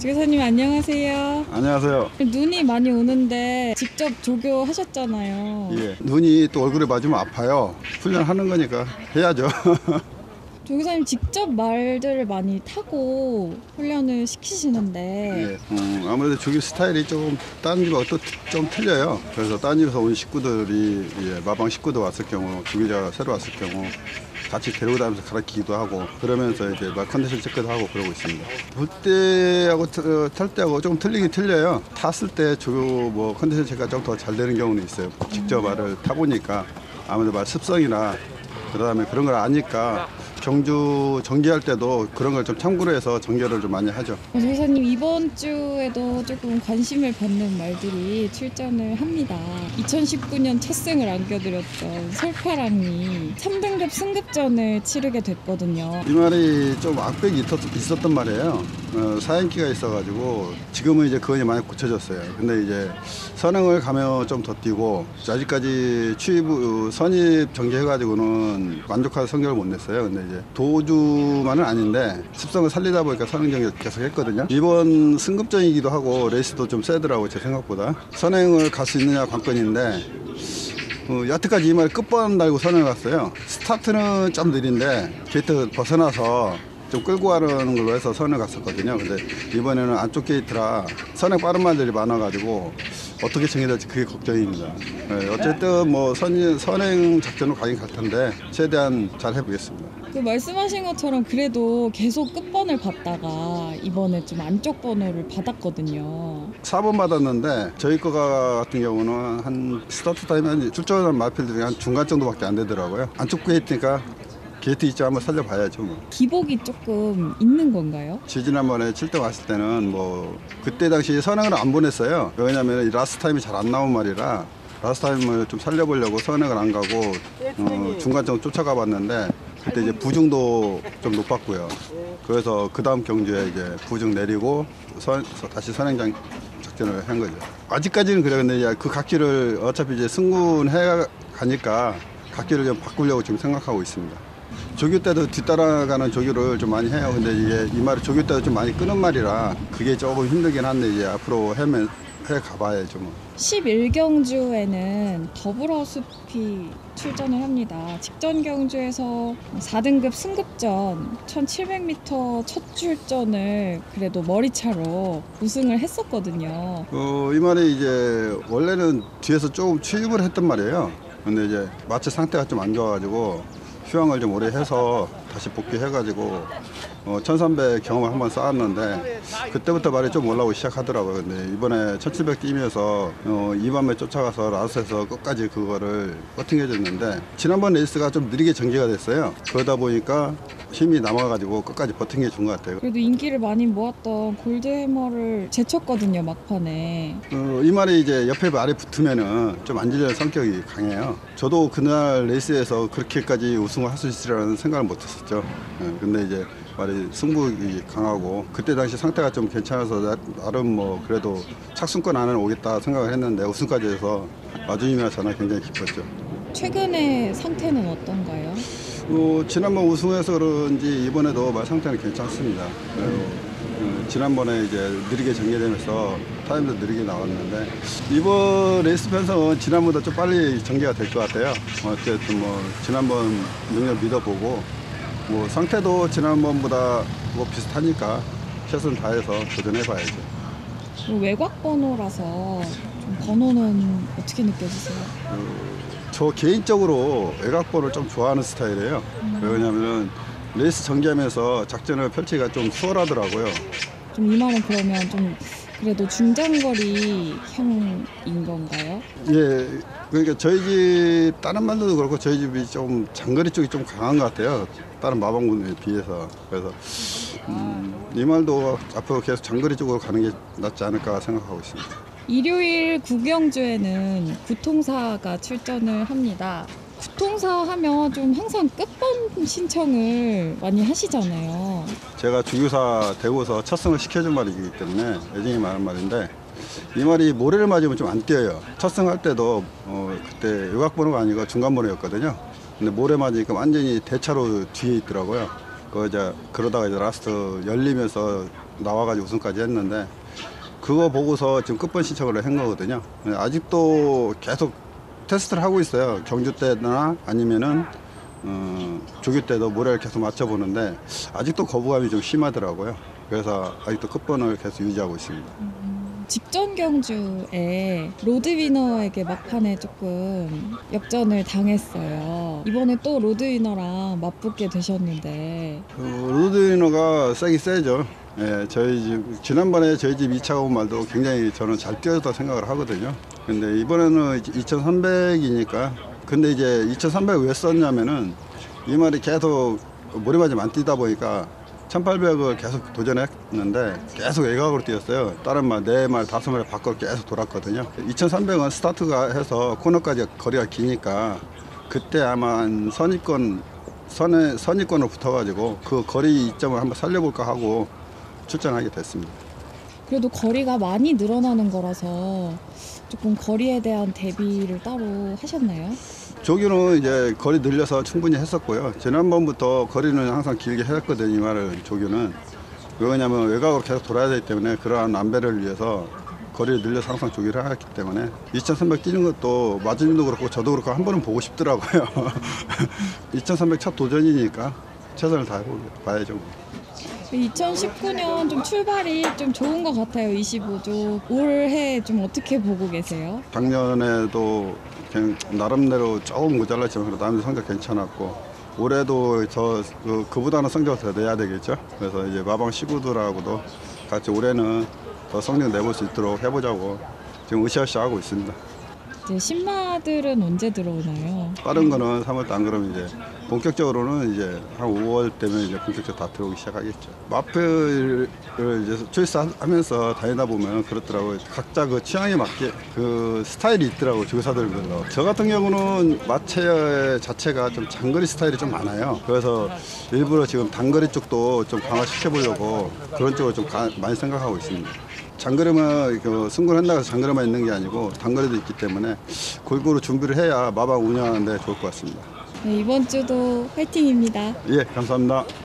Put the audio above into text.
조교사님 안녕하세요. 안녕하세요. 눈이 많이 오는데 직접 조교하셨잖아요. 예, 눈이 또 얼굴에 맞으면 아파요. 훈련하는 거니까 해야죠. 조교사님 직접 말들을 많이 타고 훈련을 시키시는데 예, 아무래도 조교 스타일이 좀 다른 집하고 또 좀 틀려요. 그래서 다른 집에서 온 식구들이 마방 식구도 왔을 경우, 조교자가 새로 왔을 경우 같이 데리고 다니면서 가르치기도 하고 그러면서 이제 말 컨디션 체크도 하고 그러고 있습니다. 볼 때하고 탈 때하고 좀 틀리긴 틀려요. 탔을 때 조교 컨디션 체크가 좀 더 잘 되는 경우는 있어요. 직접 말을 타보니까 아무래도 말 습성이나 그다음에 그런 걸 아니까 경주 정기할 때도 그런 걸 좀 참고로 해서 정결을 좀 많이 하죠. 조교사님 이번 주에도 조금 관심을 받는 말들이 출전을 합니다. 2019년 첫 승을 안겨드렸던 솔파랑이 3등급 승급전을 치르게 됐거든요. 이 말이 좀 악백이 있었던 말이에요. 사연기가 있어가지고 지금은 이제 그건이 많이 고쳐졌어요. 근데 이제 선행을 가면 좀 더 뛰고 아직까지 선입 정지해가지고는 만족한 성적을 못 냈어요. 근데 이제 도주만은 아닌데 습성을 살리다 보니까 선행 정지를 계속 했거든요. 이번 승급전이기도 하고 레이스도 좀 세더라고 제 생각보다. 선행을 갈 수 있느냐 관건인데 여태까지 이 말 끝번 달고 선행을 갔어요. 스타트는 좀 느린데 게이트 벗어나서 좀 끌고 가는 걸로 해서 선행 갔었거든요. 근데 이번에는 안쪽 게이트라 선행 빠른 말들이 많아가지고 어떻게 정해질지 그게 걱정입니다. 네, 어쨌든 선행 작전으로 가긴 갈 텐데 최대한 잘 해보겠습니다. 그 말씀하신 것처럼 그래도 계속 끝번을 받다가 이번에 좀 안쪽 번호를 받았거든요. 4번 받았는데 저희 거 같은 경우는 한 스타트 타임이 한 출전한 마필들이 한 중간 정도밖에 안 되더라고요. 안쪽 게이트니까 게이트 있죠. 한번 살려봐야죠. 기복이 조금 있는 건가요? 지난번에 7등 왔을 때는 그때 당시 선행을 안 보냈어요. 왜냐하면 라스트 타임이 잘 안 나온 말이라 라스트 타임을 좀 살려보려고 선행을 안 가고 중간 정도 쫓아가 봤는데 그때 이제 부중도 좀 높았고요. 그래서 그 다음 경주에 이제 부중 내리고 다시 선행 작전을 한 거죠. 아직까지는 그래요. 근데 이제 그 각기를 어차피 이제 승군해 가니까 각기를 좀 바꾸려고 지금 생각하고 있습니다. 조교 때도 뒤따라가는 조교를 좀 많이 해요. 근데 이게 이 말이 조교 때도 좀 많이 끄는 말이라 그게 조금 힘들긴 한데 이제 앞으로 해 가봐야죠. 11경주에는 더불어숲이 출전을 합니다. 직전 경주에서 4등급 승급전 1700m 첫 출전을 그래도 머리차로 우승을 했었거든요. 이 말이 이제 원래는 뒤에서 조금 취입을 했단 말이에요. 근데 이제 마치 상태가 좀 안 좋아가지고 휴양을 좀 오래 해서 다시 복귀해가지고 1300 경험을 한번 쌓았는데 그때부터 말이 좀 올라오기 시작하더라고요. 근데 이번에 1700 뛰면서 2番에 쫓아가서 라스에서 끝까지 그거를 버팅해줬는데 지난번 레이스가 좀 느리게 전개가 됐어요. 그러다 보니까 힘이 남아가지고 끝까지 버팅해 준 것 같아요. 그래도 인기를 많이 모았던 골드해머를 제쳤거든요, 막판에. 이 말이 이제 옆에 말이 붙으면은 좀 안 질리는 성격이 강해요. 저도 그날 레이스에서 그렇게까지 우승을 할 수 있으리라는 생각을 못 했었죠. 근데 이제 말이 승부욕이 강하고 그때 당시 상태가 좀 괜찮아서 나름 그래도 착순권 안에 오겠다 생각을 했는데 우승까지 해서 마주님이나 저는 굉장히 기뻤죠. 최근에 상태는 어떤가요? 지난번 우승해서 그런지 이번에도 말 상태는 괜찮습니다. 지난번에 이제 느리게 전개되면서 타임도 느리게 나왔는데 이번 레이스 편성은 지난번보다 좀 빨리 전개가 될 것 같아요. 어쨌든 지난번 능력 믿어보고 상태도 지난번보다 비슷하니까 최선을 다해서 도전해봐야죠. 외곽 번호라서 좀 번호는 어떻게 느껴지세요? 저 개인적으로 외곽번호를 좀 좋아하는 스타일이에요. 왜냐하면 레이스 전개하면서 작전을 펼치기가 좀 수월하더라고요. 좀 이 말은 그러면 좀 그래도 중장거리 형인 건가요? 예, 그러니까 저희 집 다른 말도 그렇고 저희 집이 좀 장거리 쪽이 좀 강한 것 같아요. 다른 마방군에 비해서. 그래서 이 말도 앞으로 계속 장거리 쪽으로 가는 게 낫지 않을까 생각하고 있습니다. 일요일 구경주에는 구통사가 출전을 합니다. 구통사 하면 좀 항상 끝번 신청을 많이 하시잖아요. 제가 주교사 되고서 첫 승을 시켜준 말이기 때문에 애정이 많은 말인데 이 말이 모래를 맞으면 좀 안 뛰어요. 첫 승 할 때도 그때 외곽번호가 아니고 중간번호였거든요. 근데 모래 맞으니까 완전히 대차로 뒤에 있더라고요. 그러다가 이제 라스트 열리면서 나와가지고 우승까지 했는데 그거 보고서 지금 끝번 신청을 한 거거든요. 아직도 계속 테스트를 하고 있어요. 경주 때나 아니면은 조기 때도 모래를 계속 맞춰보는데 아직도 거부감이 좀 심하더라고요. 그래서 아직도 끝번을 계속 유지하고 있습니다. 직전 경주에 로드위너에게 막판에 조금 역전을 당했어요. 이번에 또 로드위너랑 맞붙게 되셨는데 로드위너가 세긴 세죠. 예, 지난번에 저희 집 2차 온 말도 굉장히 저는 잘 뛰어졌다 생각을 하거든요. 근데 이번에는 2300이니까 근데 이제 2300 왜 썼냐면은 이 말이 계속 모래바지만 뛰다 보니까 1800을 계속 도전했는데 계속 외곽으로 뛰었어요. 다른 말 4말 5말 밖으로 계속 돌았거든요. 2300은 스타트가 해서 코너까지 거리가 기니까 그때 아마 한 선입권으로 붙어가지고 그 거리 이점을 한번 살려볼까 하고 출전하게 됐습니다. 그래도 거리가 많이 늘어나는 거라서 조금 거리에 대한 대비를 따로 하셨나요? 조규는 이제 거리 늘려서 충분히 했었고요. 지난번부터 거리는 항상 길게 했거든요. 이 말을 조규는. 왜냐하면 외곽으로 계속 돌아야 되기 때문에 그러한 안배를 위해서 거리를 늘려서 항상 조기를 했기 때문에 2300 뛰는 것도 마진님도 그렇고 저도 그렇고 한 번은 보고 싶더라고요. 2300 첫 도전이니까 최선을 다해봐야죠. 2019년 좀 출발이 좀 좋은 것 같아요. 25조. 올해 좀 어떻게 보고 계세요? 작년에도 그냥 나름대로 조금 모자랐지만 그래도 나름 성적 괜찮았고 올해도 그보다는 성적을 더 내야 되겠죠. 그래서 이제 마방 시구들하고도 같이 올해는 더 성적 내볼 수 있도록 해보자고 지금 으쌰으쌰 하고 있습니다. 이제 신마들은 언제 들어오나요? 빠른 거는 3월도 안 그러면 이제 본격적으로는 이제 한 5월 되면 이제 본격적으로 다 들어오기 시작하겠죠. 마표를 이제 초이스하면서 다니다 보면 그렇더라고요. 각자 그 취향에 맞게 그 스타일이 있더라고요. 조교사들별로. 저 같은 경우는 마체 자체가 좀 장거리 스타일이 좀 많아요. 그래서 일부러 지금 단거리 쪽도 좀 강화시켜 보려고 그런 쪽을 좀 많이 생각하고 있습니다. 장거리만 승군한다고 해서 장거리만 있는 게 아니고 단거리도 있기 때문에 골고루 준비를 해야 마방 운영하는 데 좋을 것 같습니다. 네, 이번 주도 화이팅입니다. 예, 감사합니다.